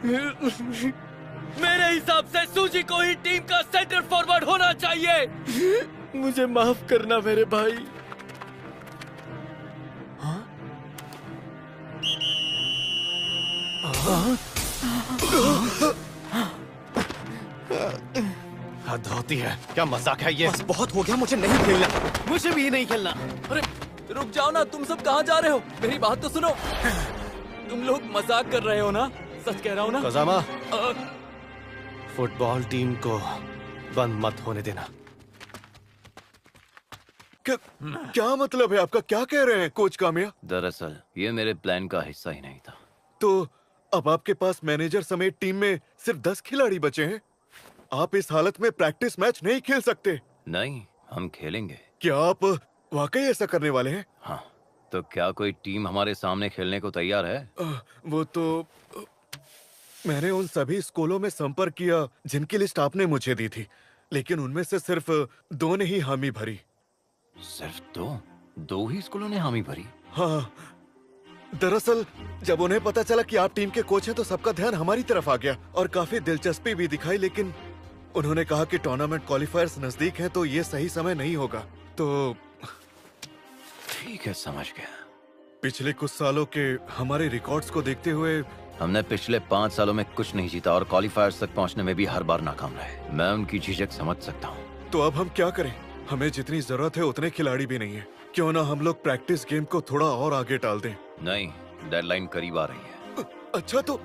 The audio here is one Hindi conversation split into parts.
मेरे हिसाब से सूजी को ही टीम का सेंटर फॉरवर्ड होना चाहिए। मुझे माफ करना मेरे भाई। हद होती है, क्या मजाक है ये? बस बहुत हो गया, मुझे नहीं खेलना। मुझे भी नहीं खेलना। अरे रुक जाओ ना, तुम सब कहाँ जा रहे हो? मेरी बात तो सुनो। तुम लोग मजाक कर रहे हो ना? सच कह रहा हूँ ना? कज़ामा, फुटबॉल टीम को बंद मत होने देना। क्या मतलब है आपका? क्या कह रहे हैं कोच कामिया? दरअसल ये मेरे प्लान का हिस्सा ही नहीं था। तो अब आपके पास मैनेजर समेत टीम में सिर्फ 10 खिलाड़ी बचे हैं। आप इस हालत में प्रैक्टिस मैच नहीं खेल सकते। नहीं, हम खेलेंगे। क्या आप वाकई ऐसा करने वाले हैं? हाँ, तो क्या कोई टीम हमारे सामने खेलने को तैयार है? वो तो मैंने उन सभी स्कूलों में संपर्क किया जिनकी लिस्ट आपने मुझे दी थी, लेकिन उनमें से सिर्फ 2 ने ही हामी भरी। सिर्फ 2 ही स्कूलों ने हामी भरी? हाँ, दरअसल जब उन्हें पता चला कि आप टीम के कोच हैं तो सबका ध्यान हमारी तरफ आ गया और काफी दिलचस्पी भी दिखाई, लेकिन उन्होंने कहा कि टूर्नामेंट क्वालिफायर्स नजदीक हैं तो ये सही समय नहीं होगा। तो ठीक है, समझ गया। पिछले कुछ सालों के हमारे रिकॉर्ड्स को देखते हुए हमने पिछले 5 सालों में कुछ नहीं जीता और क्वालिफायर्स तक पहुंचने में भी हर बार नाकाम रहे। मैं उनकी झिझक समझ सकता हूँ। तो अब हम क्या करें? हमें जितनी जरूरत है उतने खिलाड़ी भी नहीं है। क्यों ना हम लोग प्रैक्टिस गेम को थोड़ा और आगे टाल दें? नहीं, डेडलाइन करीब आ रही है। अच्छा, तो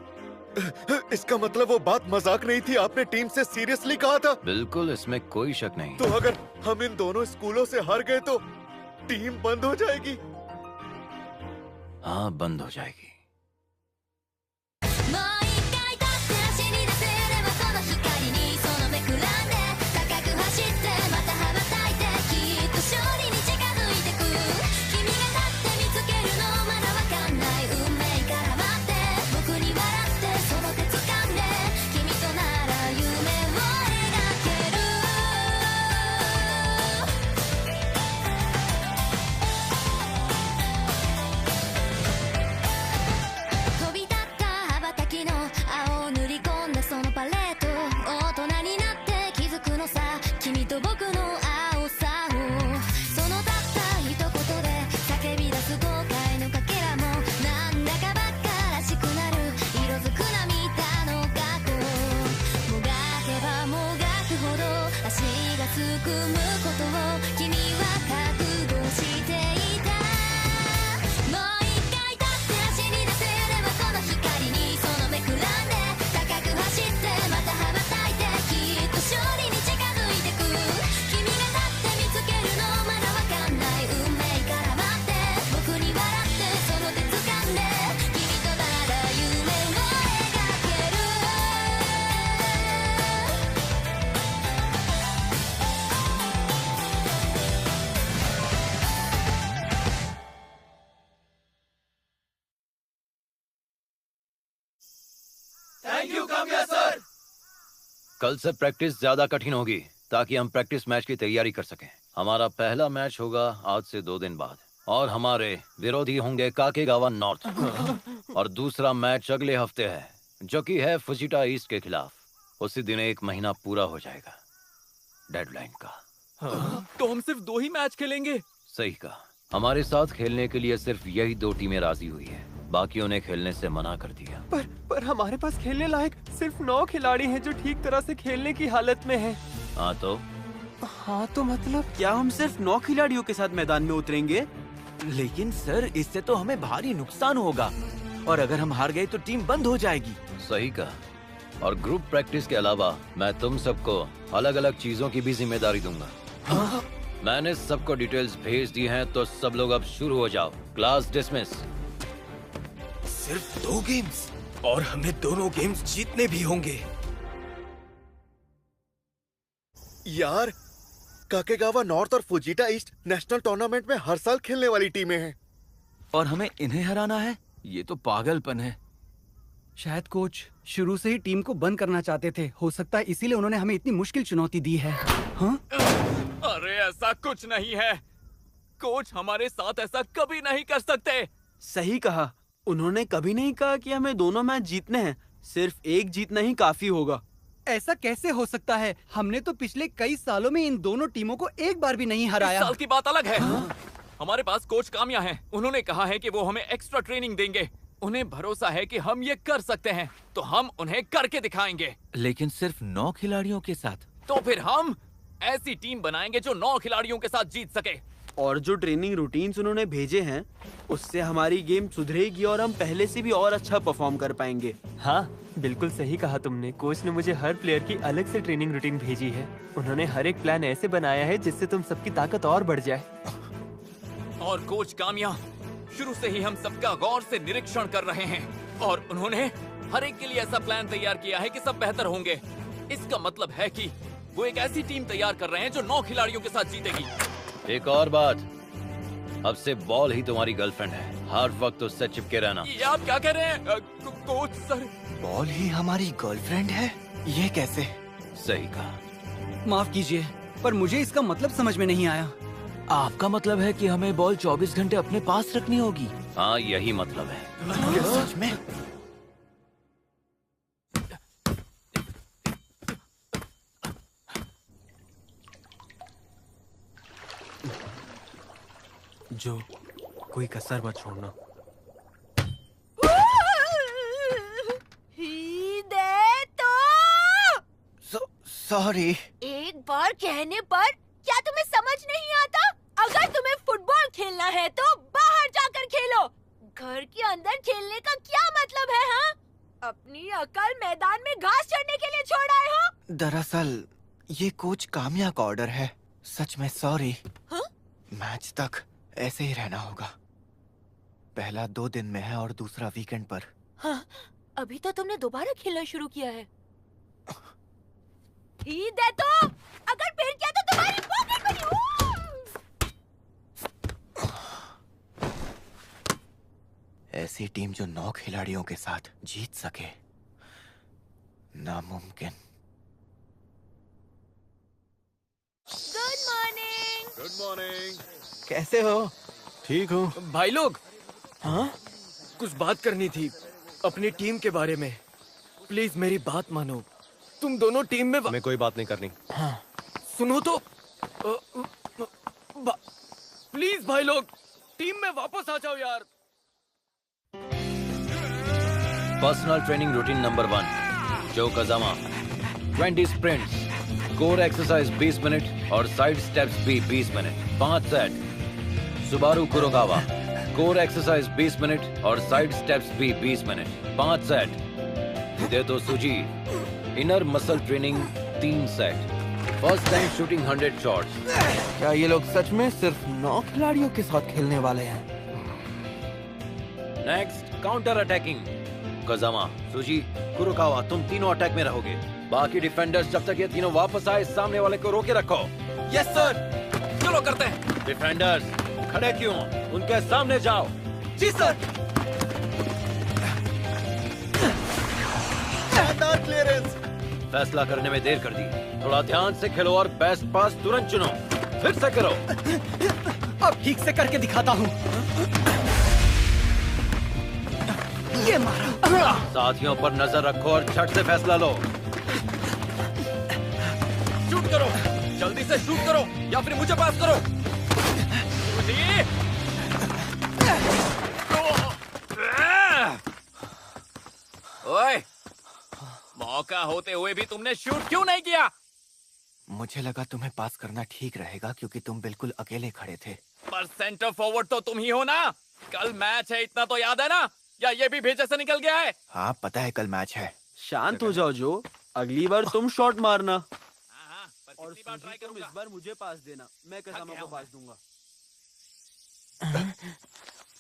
इसका मतलब वो बात मजाक नहीं थी, आपने टीम से सीरियसली कहा था? बिल्कुल, इसमें कोई शक नहीं। तो अगर हम इन दोनों स्कूलों से हार गए तो टीम बंद हो जाएगी? हाँ, बंद हो जाएगी। Thank you Kamiya sir. कल से प्रैक्टिस ज्यादा कठिन होगी ताकि हम प्रैक्टिस मैच की तैयारी कर सकें। हमारा पहला मैच होगा आज से 2 दिन बाद और हमारे विरोधी होंगे काकेगावा नॉर्थ और दूसरा मैच अगले हफ्ते है जो कि है फुजिटा ईस्ट के खिलाफ। उसी दिन 1 महीना पूरा हो जाएगा डेडलाइन का। तो हम सिर्फ 2 ही मैच खेलेंगे? सही कहा। हमारे साथ खेलने के लिए सिर्फ यही 2 टीमें राजी हुई है, बाकियों ने खेलने से मना कर दिया। पर हमारे पास खेलने लायक सिर्फ 9 खिलाड़ी हैं जो ठीक तरह से खेलने की हालत में हैं। हाँ तो मतलब क्या हम सिर्फ 9 खिलाड़ियों के साथ मैदान में उतरेंगे? लेकिन सर, इससे तो हमें भारी नुकसान होगा और अगर हम हार गए तो टीम बंद हो जाएगी। सही कहा। और ग्रुप प्रैक्टिस के अलावा मैं तुम सबको अलग अलग चीजों की भी जिम्मेदारी दूंगा। मैंने सबको डिटेल्स भेज दी हैं, तो सब लोग अब शुरू हो जाओ। Class dismiss. सिर्फ 2 गेम्स और हमें दोनों गेम्स जीतने भी होंगे। यार, काकेगावा नॉर्थ और फुजिटा ईस्ट नेशनल टूर्नामेंट में हर साल खेलने वाली टीमें हैं और हमें इन्हें हराना है? ये तो पागलपन है। शायद कोच शुरू से ही टीम को बंद करना चाहते थे। हो सकता है इसीलिए उन्होंने हमें इतनी मुश्किल चुनौती दी है। हाँ? अरे ऐसा कुछ नहीं है। कोच हमारे साथ ऐसा कभी नहीं कर सकते। सही कहा। उन्होंने कभी नहीं कहा कि हमें दोनों मैच जीतने हैं। सिर्फ एक जीतना ही काफी होगा। ऐसा कैसे हो सकता है? हमने तो पिछले कई सालों में इन दोनों टीमों को एक बार भी नहीं हराया। इस साल की बात अलग है। हमारे पास कोच कामिया है। उन्होंने कहा है कि वो हमें एक्स्ट्रा ट्रेनिंग देंगे। उन्हें भरोसा है कि हम ये कर सकते हैं, तो हम उन्हें करके दिखाएंगे। लेकिन सिर्फ 9 खिलाड़ियों के साथ? तो फिर हम ऐसी टीम बनाएंगे जो 9 खिलाड़ियों के साथ जीत सके। और जो ट्रेनिंग रूटीन्स उन्होंने भेजे हैं, उससे हमारी गेम सुधरेगी और हम पहले से भी और अच्छा परफॉर्म कर पाएंगे। हाँ, बिल्कुल सही कहा तुमने। कोच ने मुझे हर प्लेयर की अलग से ट्रेनिंग रूटीन भेजी है। उन्होंने हर एक प्लान ऐसे बनाया है जिससे तुम सबकी ताकत और बढ़ जाए। और कोच कामिया शुरू से ही हम सबका गौर से निरीक्षण कर रहे हैं और उन्होंने हर एक के लिए ऐसा प्लान तैयार किया है कि सब बेहतर होंगे। इसका मतलब है कि वो एक ऐसी टीम तैयार कर रहे हैं जो 9 खिलाड़ियों के साथ जीतेगी। एक और बात, अब से बॉल ही तुम्हारी गर्लफ्रेंड है। हर वक्त उससे चिपके रहना। ये आप क्या कह रहे हैं कोच सर? बॉल ही हमारी गर्लफ्रेंड है? ये कैसे? सही कहा। माफ कीजिए, पर मुझे इसका मतलब समझ में नहीं आया। आपका मतलब है कि हमें बॉल 24 घंटे अपने पास रखनी होगी? हाँ, यही मतलब है। सच में? जो कोई कसर मत छोड़ना। दे तो सॉरी। एक बार कहने पर क्या तुम्हें समझ नहीं आता? अगर तुम्हें फुटबॉल खेलना है तो बाहर जाकर खेलो। घर के अंदर खेलने का क्या मतलब है? हाँ, अपनी अकल मैदान में घास चढ़ने के लिए छोड़ आए हो। दरअसल ये कोच कामिया का ऑर्डर है। सच में सॉरी। हाँ? मैच तक ऐसे ही रहना होगा। पहला 2 दिन में है और दूसरा वीकेंड पर। हाँ, अभी तो तुमने दोबारा खेलना शुरू किया है। ही दे तो, अगर फिर किया तो तुम्हारी पॉकेट बनी। ऐसी टीम जो 9 खिलाड़ियों के साथ जीत सके, नामुमकिन। Good morning. Good morning. कैसे हो? ठीक हूँ। भाई लोग, हाँ, कुछ बात करनी थी अपनी टीम के बारे में। प्लीज मेरी बात मानो। तुम दोनों टीम में हमें कोई बात नहीं करनी। सुनो तो। प्लीज भाई लोग, टीम में वापस आ जाओ यार। पर्सनल ट्रेनिंग रूटीन नंबर 1, जो कजामा 20 स्प्रिंट्स, कोर एक्सरसाइज 20 मिनट और साइड स्टेप्स भी 20 minute, 5 set. Subaru Kurokawa, core exercise 20 minute और साइड स्टेप्स भी 20 मिनट, 5 सेट। हिदेतो सुजी, inner muscle training 3 set. First time shooting 100 shots. क्या ये लोग सच में सिर्फ 9 खिलाड़ियों के साथ खेलने वाले हैं? Next, counter attacking. कजामा, सुजी, कुरोकावा, तुम तीनों अटैक में रहोगे। बाकी डिफेंडर्स जब तक ये तीनों वापस आए, सामने वाले को रोके रखो। यस सर, चलो करते हैं। डिफेंडर्स खड़े क्यों? उनके सामने जाओ। जी सर। फैसला करने में देर कर दी। थोड़ा ध्यान से खेलो और बेस्ट पास तुरंत चुनो। फिर से करो। अब ठीक से करके दिखाता हूँ। ये मारा। साथियों पर नजर रखो और झट से फैसला लो। शूट करो, जल्दी से शूट करो या फिर मुझे पास करो। ओए, मौका होते हुए भी तुमने शूट क्यों नहीं किया? मुझे लगा तुम्हें पास करना ठीक रहेगा क्योंकि तुम बिल्कुल अकेले खड़े थे। पर सेंटर फॉरवर्ड तो तुम ही हो ना। कल मैच है, इतना तो याद है ना? या ये भी भेजे से निकल गया है? हाँ, पता है कल मैच है। शांत हो जाओ जो, अगली बार तुम शॉट मारना। पर और कितनी बार सुजी, ट्राई तुम करूंगा? इस बार मुझे पास देना, मैं कजामा को पास दूंगा।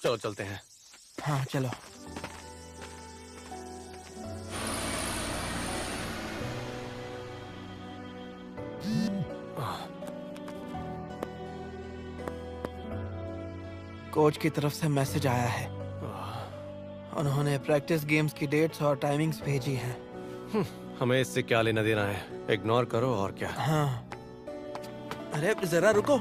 चलो चलते हैं। हाँ चलो। कोच की तरफ से मैसेज आया है। उन्होंने प्रैक्टिस गेम्स की डेट्स और टाइमिंग्स भेजी हैं। हमें इससे क्या लेना देना है? इग्नोर करो और क्या। हाँ। अरे जरा रुको।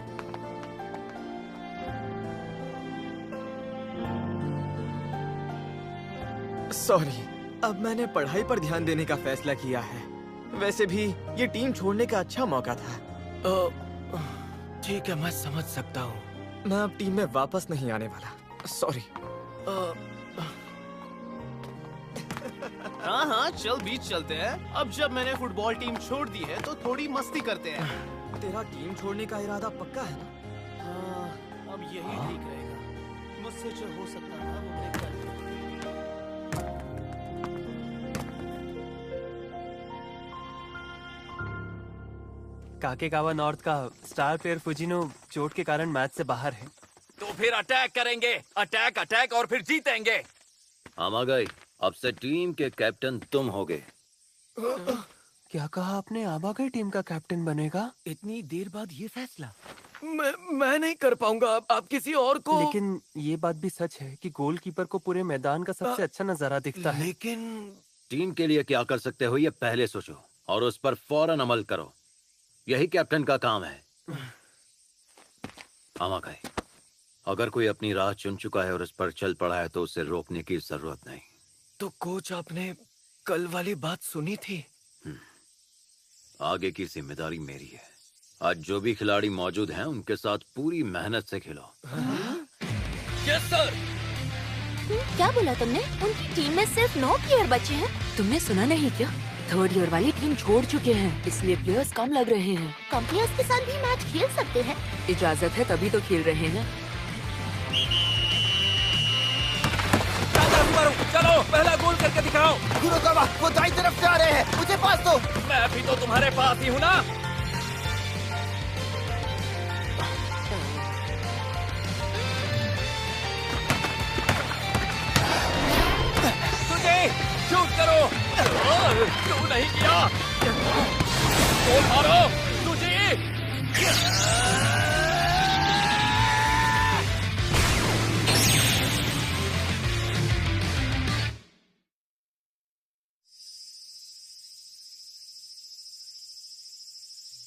सॉरी, अब मैंने पढ़ाई पर ध्यान देने का फैसला किया है। वैसे भी ये टीम छोड़ने का अच्छा मौका था। ठीक है, मैं समझ सकता हूँ। मैं अब टीम में वापस नहीं आने वाला। सॉरी। हाँ हाँ, चल बीच चलते हैं। अब जब मैंने फुटबॉल टीम छोड़ दी है तो थोड़ी मस्ती करते हैं। तेरा टीम छोड़ने का इरादा पक्का है ना? हाँ, अब यही ठीक रहेगा। मुझसे जो हो सकता है वो मैं कर दूंगा। काकेगावा नॉर्थ का स्टार प्लेयर फुजिनो चोट के कारण मैच से बाहर है। तो फिर अटैक करेंगे, अटैक अटैक, और फिर जीतेंगे। आमागाई, अब से टीम के कैप्टन तुम होगे। क्या कहा आपने? आमागाई टीम का कैप्टन बनेगा? इतनी देर बाद ये फैसला? मैं नहीं कर पाऊंगा। आप किसी और को। लेकिन ये बात भी सच है कि गोलकीपर को पूरे मैदान का सबसे अच्छा नजारा दिखता है। लेकिन टीम के लिए क्या कर सकते हो ये पहले सोचो और उस पर फौरन अमल करो। यही कैप्टन का काम है। आमागाई, अगर कोई अपनी राह चुन चुका है और उस पर चल पड़ा है तो उसे रोकने की जरूरत नहीं। तो कोच, आपने कल वाली बात सुनी थी? आगे की जिम्मेदारी मेरी है। आज जो भी खिलाड़ी मौजूद हैं उनके साथ पूरी मेहनत से खेलो। Yes sir. क्या बोला तुमने? उनकी टीम में सिर्फ 9 प्लेयर बचे हैं। तुमने सुना नहीं क्या? थर्ड ईयर वाली टीम छोड़ चुके हैं, इसलिए प्लेयर्स कम लग रहे हैं। कम प्लेयर्स के साथ भी मैच खेल सकते हैं। इजाजत है तभी तो खेल रहे हैं। चलो पहला गोल करके दिखाओ। कुरोकावा, वो दाईं तरफ जा रहे हैं। मुझे पास दो। मैं भी तो तुम्हारे पास ही हूँ ना। तुझे शूट करो। तू नहीं किया। गोल मारो तुझे।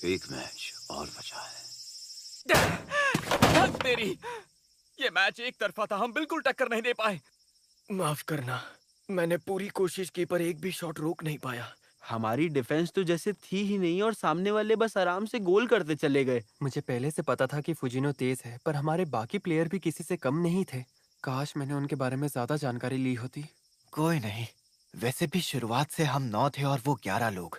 एक मैच और बचा है। तेरी, ये मैच एक तरफा था। हम बिल्कुल टक्कर नहीं दे पाए। माफ करना, मैंने पूरी कोशिश की पर एक भी शॉट रोक नहीं पाया। हमारी डिफेंस तो जैसे थी ही नहीं और सामने वाले बस आराम से गोल करते चले गए। मुझे पहले से पता था कि फुजिनो तेज है, पर हमारे बाकी प्लेयर भी किसी से कम नहीं थे। काश मैंने उनके बारे में ज्यादा जानकारी ली होती। कोई नहीं, वैसे भी शुरुआत से हम 9 थे और वो 11 लोग।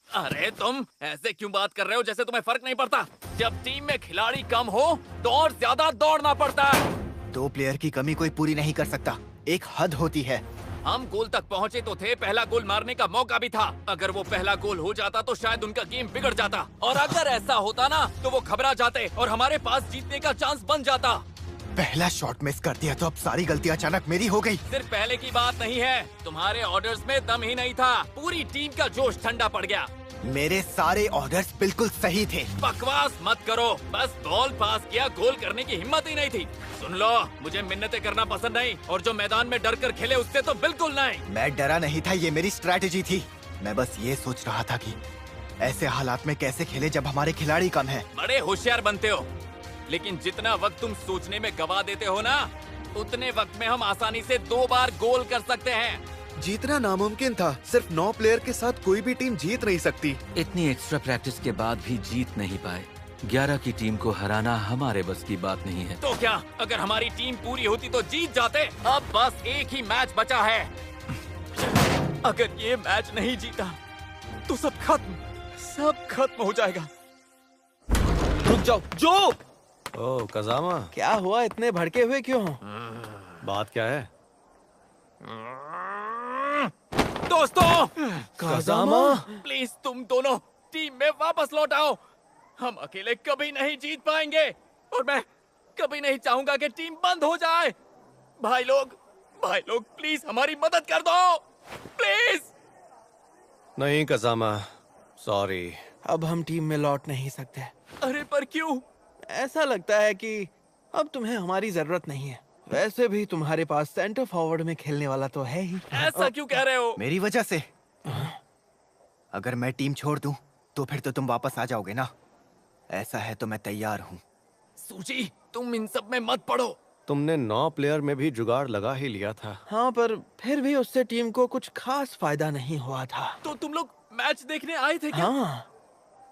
अरे तुम ऐसे क्यों बात कर रहे हो जैसे तुम्हें फर्क नहीं पड़ता? जब टीम में खिलाड़ी कम हो तो और ज्यादा दौड़ना पड़ता है। 2 प्लेयर की कमी कोई पूरी नहीं कर सकता, एक हद होती है। हम गोल तक पहुंचे तो थे, पहला गोल मारने का मौका भी था। अगर वो पहला गोल हो जाता तो शायद उनका गेम बिगड़ जाता, और अगर ऐसा होता ना तो वो घबरा जाते और हमारे पास जीतने का चांस बन जाता। पहला शॉट मिस कर दिया तो अब सारी गलती अचानक मेरी हो गई। सिर्फ पहले की बात नहीं है, तुम्हारे ऑर्डर्स में दम ही नहीं था। पूरी टीम का जोश ठंडा पड़ गया। मेरे सारे ऑर्डर्स बिल्कुल सही थे। बकवास मत करो, बस बॉल पास किया, गोल करने की हिम्मत ही नहीं थी। सुन लो, मुझे मिन्नतें करना पसंद नहीं, और जो मैदान में डर कर खेले उससे तो बिल्कुल नहीं। मैं डरा नहीं था, ये मेरी स्ट्रैटेजी थी। मैं बस ये सोच रहा था कि ऐसे हालात में कैसे खेले जब हमारे खिलाड़ी कम हैं। बड़े होशियार बनते हो, लेकिन जितना वक्त तुम सोचने में गवा देते हो ना, उतने वक्त में हम आसानी से 2 बार गोल कर सकते हैं। जीतना नामुमकिन था। सिर्फ 9 प्लेयर के साथ कोई भी टीम जीत नहीं सकती। इतनी एक्स्ट्रा प्रैक्टिस के बाद भी जीत नहीं पाए। 11 की टीम को हराना हमारे बस की बात नहीं है। तो क्या, अगर हमारी टीम पूरी होती तो जीत जाते। अब बस एक ही मैच बचा है। अगर ये मैच नहीं जीता तो सब खत्म हो जाएगा। रुक जाओ। जो ओह कजामा, क्या हुआ? इतने भड़के हुए क्यों हो? बात क्या है? दोस्तों, कजामा, प्लीज तुम दोनों टीम में वापस लौट आओ। हम अकेले कभी नहीं जीत पाएंगे, और मैं कभी नहीं चाहूंगा कि टीम बंद हो जाए। भाई लोग प्लीज हमारी मदद कर दो, प्लीज। नहीं कजामा, सॉरी। अब हम टीम में लौट नहीं सकते। अरे पर क्यों? ऐसा लगता है कि अब तुम्हें हमारी जरूरत नहीं है। वैसे भी तुम्हारे पास सेंटर फॉरवर्ड में खेलने वाला तो है ही। ऐसा क्यों कह रहे हो? मेरी वजह से? अगर मैं टीम छोड़ दूं तो फिर तो तुम वापस आ जाओगे ना। ऐसा है तो मैं तैयार हूँ। सूजी, तुम इन सब में मत पड़ो। तुमने 9 प्लेयर में भी जुगाड़ लगा ही लिया था। हाँ, पर फिर भी उससे टीम को कुछ खास फायदा नहीं हुआ था। तो तुम लोग मैच देखने आए थे क्या? हाँ,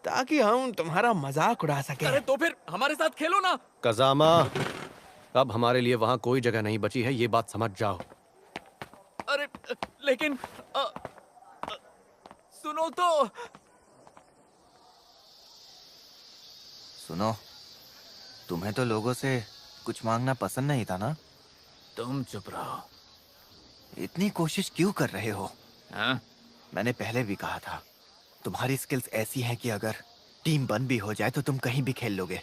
ताकि हम तुम्हारा मजाक उड़ा सके। अरे तो फिर हमारे साथ खेलो ना। कजामा, अब हमारे लिए वहाँ कोई जगह नहीं बची है, ये बात समझ जाओ। अरे लेकिन सुनो तो। सुनो, तुम्हें तो लोगों से कुछ मांगना पसंद नहीं था ना? तुम चुप रहो। इतनी कोशिश क्यों कर रहे हो? हाँ? मैंने पहले भी कहा था, तुम्हारी स्किल्स ऐसी हैं कि अगर टीम बंद भी हो जाए तो तुम कहीं भी खेल लोगे।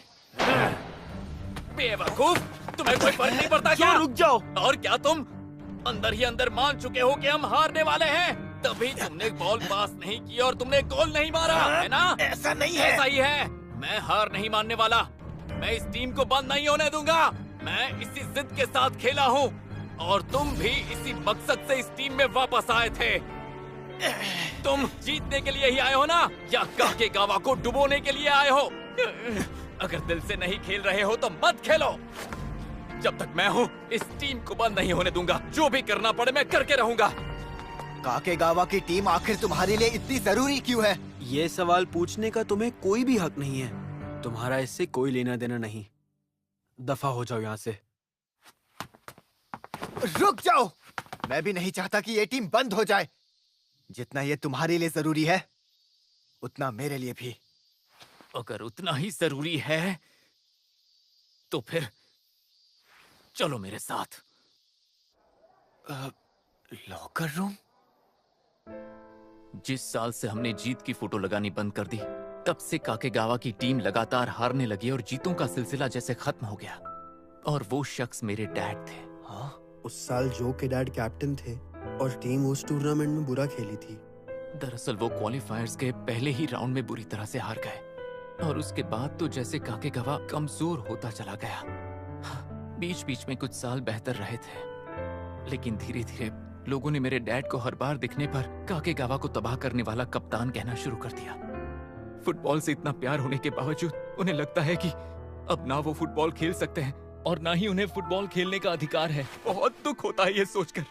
बेवकूफ, तुम्हें कोई फर्क नहीं पड़ता क्या? रुक जाओ। और क्या तुम अंदर ही अंदर मान चुके हो कि हम हारने वाले हैं? तभी तुमने बॉल पास नहीं की और तुमने गोल नहीं मारा, है ना? ऐसा नहीं है। ऐसा ही है। मैं हार नहीं मानने वाला। मैं इस टीम को बंद नहीं होने दूंगा। मैं इसी जिद के साथ खेला हूँ और तुम भी इसी मकसद से इस टीम में वापस आए थे। तुम जीतने के लिए ही आए हो ना, या काकेगावा को डुबोने के लिए आए हो? अगर दिल से नहीं खेल रहे हो तो मत खेलो। जब तक मैं हूँ इस टीम को बंद नहीं होने दूंगा। जो भी करना पड़े मैं करके रहूंगा। काकेगावा की टीम आखिर तुम्हारे लिए इतनी जरूरी क्यों है? ये सवाल पूछने का तुम्हें कोई भी हक नहीं है। तुम्हारा इससे कोई लेना देना नहीं। दफा हो जाओ यहाँ से। रुक जाओ, मैं भी नहीं चाहता कि ये टीम बंद हो जाए। जितना ये तुम्हारे लिए जरूरी है उतना मेरे लिए भी। अगर उतना ही जरूरी है तो फिर चलो मेरे साथ। Locker room? जिस साल से हमने जीत की फोटो लगानी बंद कर दी, तब से काकेगावा की टीम लगातार हारने लगी और जीतों का सिलसिला जैसे खत्म हो गया। और वो शख्स मेरे डैड थे। हाँ? उस साल जो के डैड कैप्टन थे और टीम उस टूर्नामेंट में बुरा खेली थी। दरअसल वो क्वालिफायर्स के पहले ही राउंड में बुरी तरह से हार गए और उसके बाद तो जैसे काकेगावा कमजोर होता चला गया। बीच बीच में कुछ साल बेहतर रहे थे, लेकिन धीरे धीरे लोगों ने मेरे डैड को हर बार दिखने पर काकेगावा को तबाह करने वाला कप्तान कहना शुरू कर दिया। फुटबॉल से इतना प्यार होने के बावजूद उन्हें लगता है कि अब ना वो फुटबॉल खेल सकते हैं और ना ही उन्हें फुटबॉल खेलने का अधिकार है। बहुत दुख होता है ये सोचकर।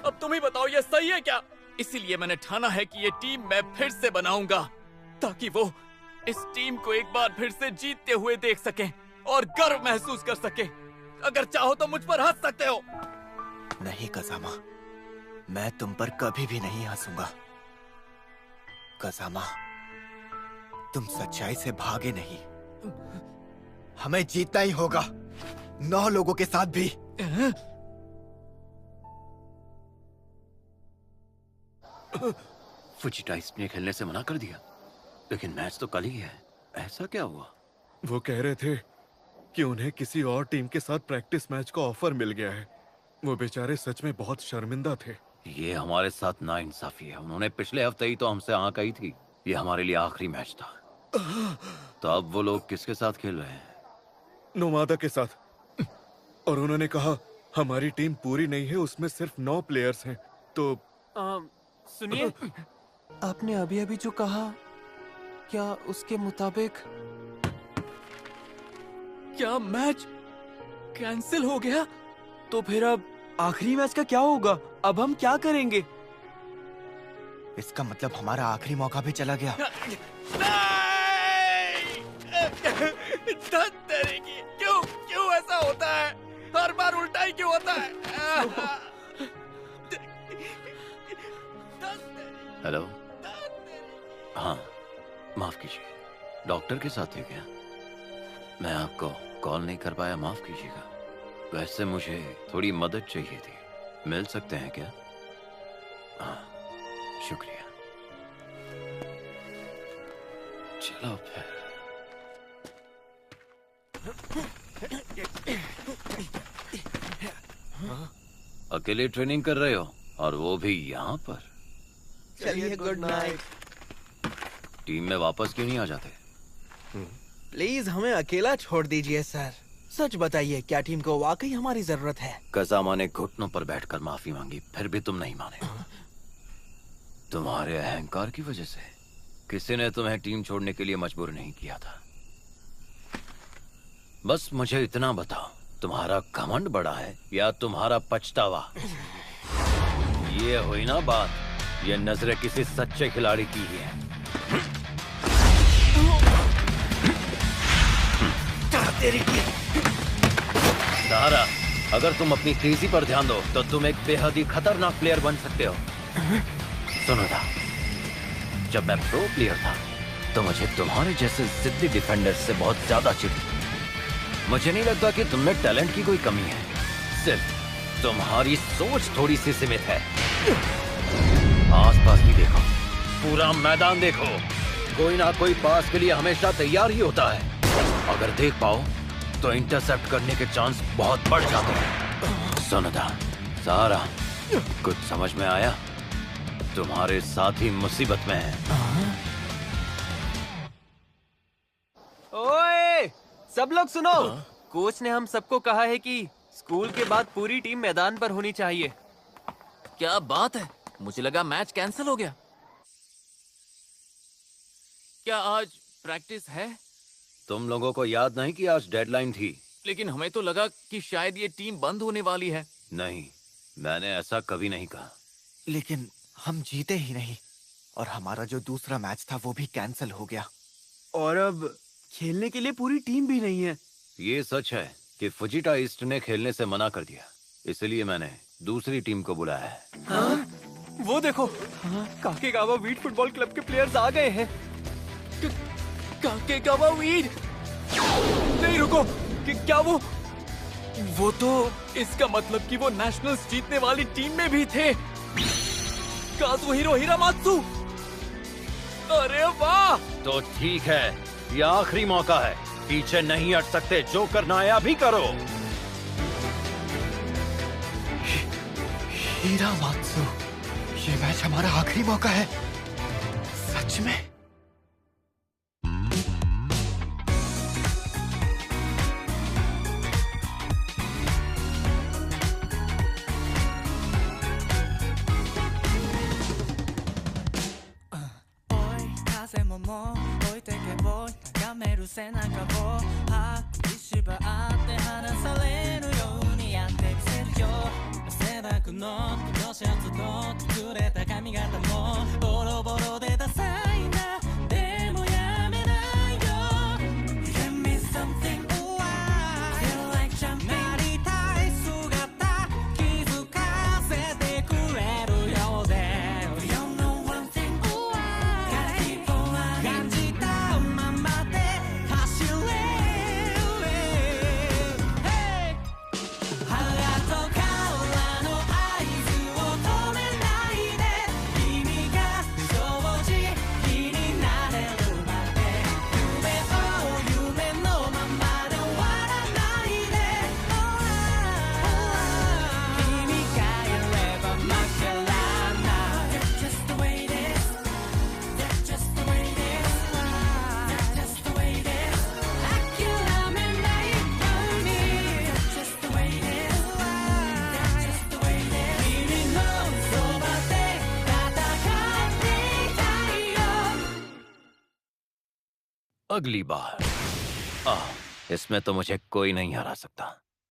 अब तुम ही बताओ ये सही है क्या? इसीलिए मैंने ठाना है कि ये टीम मैं फिर से बनाऊंगा ताकि वो इस टीम को एक बार फिर से जीतते हुए देख सकें और गर्व महसूस कर सके। अगर चाहो तो मुझ पर हंस सकते हो। नहीं कजामा, मैं तुम पर कभी भी नहीं हंसूंगा। कजामा, तुम सच्चाई से भागे नहीं। हमें जीतना ही होगा, 9 लोगों के साथ भी। फुजिटा इसने खेलने से मना कर दिया, लेकिन मैच तो कल ही है। ऐसा क्या हुआ? वो कह रहे थे कि उन्हें किसी और टीम के साथ प्रैक्टिस मैच का ऑफर मिल गया है। वो बेचारे सच में बहुत शर्मिंदा थे। ये हमारे साथ नाइंसाफी है। उन्होंने पिछले हफ्ते ही तो हमसे हाँ कही थी। ये हमारे लिए आखिरी मैच था। तो अब वो लोग किसके साथ खेल रहे हैं? नोमादा के साथ। और उन्होंने कहा हमारी टीम पूरी नहीं है, उसमें सिर्फ 9 प्लेयर्स हैं। तो सुनिए, आपने अभी अभी जो कहा, क्या उसके मुताबिक क्या मैच कैंसिल हो गया? तो फिर अब आखिरी मैच का क्या होगा? अब हम क्या करेंगे? इसका मतलब हमारा आखिरी मौका भी चला गया। क्यों क्यों ऐसा होता है? हर बार उल्टा ही क्यों होता है? हेलो। हाँ, माफ कीजिए। डॉक्टर के साथ थे क्या? मैं आपको कॉल नहीं कर पाया, माफ कीजिएगा। वैसे मुझे थोड़ी मदद चाहिए थी, मिल सकते हैं क्या? हाँ, शुक्रिया। चलो फिर। अकेले ट्रेनिंग कर रहे हो और वो भी यहाँ पर? चलिए, गुड नाइट। टीम में वापस क्यों नहीं आ जाते? प्लीज हमें अकेला छोड़ दीजिए सर। सच बताइए, क्या टीम को वाकई हमारी जरूरत है? कजामा ने घुटनों पर बैठकर माफी मांगी, फिर भी तुम नहीं माने। तुम्हारे अहंकार की वजह से किसी ने तुम्हें टीम छोड़ने के लिए मजबूर नहीं किया था। बस मुझे इतना बताओ, तुम्हारा घमंड बड़ा है या तुम्हारा पछतावा? ये हुई ना बात। ये नजरें किसी सच्चे खिलाड़ी की ही है। सहारा, अगर तुम अपनी तेजी पर ध्यान दो तो तुम एक बेहद ही खतरनाक प्लेयर बन सकते हो। सुनो था, जब मैं प्रो प्लेयर था तो मुझे तुम्हारे जैसे जिद्दी डिफेंडर से बहुत ज्यादा चिढ़। मुझे नहीं लगता कि तुम में टैलेंट की कोई कमी है, सिर्फ तुम्हारी सोच थोड़ी सी सीमित है। आसपास भी देखो, पूरा मैदान देखो, कोई ना कोई पास के लिए हमेशा तैयार ही होता है। अगर देख पाओ तो इंटरसेप्ट करने के चांस बहुत बढ़ जाते हैं। सुनता सहारा, कुछ समझ में आया? तुम्हारे साथी मुसीबत में है। ओए, सब लोग सुनो। कोच ने हम सबको कहा है कि स्कूल के बाद पूरी टीम मैदान पर होनी चाहिए। क्या बात है, मुझे लगा मैच कैंसिल हो गया। क्या आज प्रैक्टिस है? तुम लोगों को याद नहीं कि आज डेडलाइन थी? लेकिन हमें तो लगा कि शायद ये टीम बंद होने वाली है। नहीं, मैंने ऐसा कभी नहीं कहा। लेकिन हम जीते ही नहीं और हमारा जो दूसरा मैच था वो भी कैंसिल हो गया। और अब खेलने के लिए पूरी टीम भी नहीं है। ये सच है कि फुजिटा ईस्ट ने खेलने से मना कर दिया, इसलिए मैंने दूसरी टीम को बुलाया है। हाँ? वो देखो, काकेगावा वीट फुटबॉल क्लब के प्लेयर्स आ गए हैं। काकेगावा वीट? नहीं रुको, क्या वो तो इसका मतलब कि वो नेशनल्स जीतने वाली टीम में भी थे। काजुहिरो हिरामात्सु। अरे वाह! तो ठीक है, ये आखिरी मौका है, पीछे नहीं हट सकते, जो करना है अभी करो। हिरामात्सु, ये मैच हमारा आखिरी मौका है। सच में? अगली बार इसमें तो मुझे कोई नहीं हरा सकता।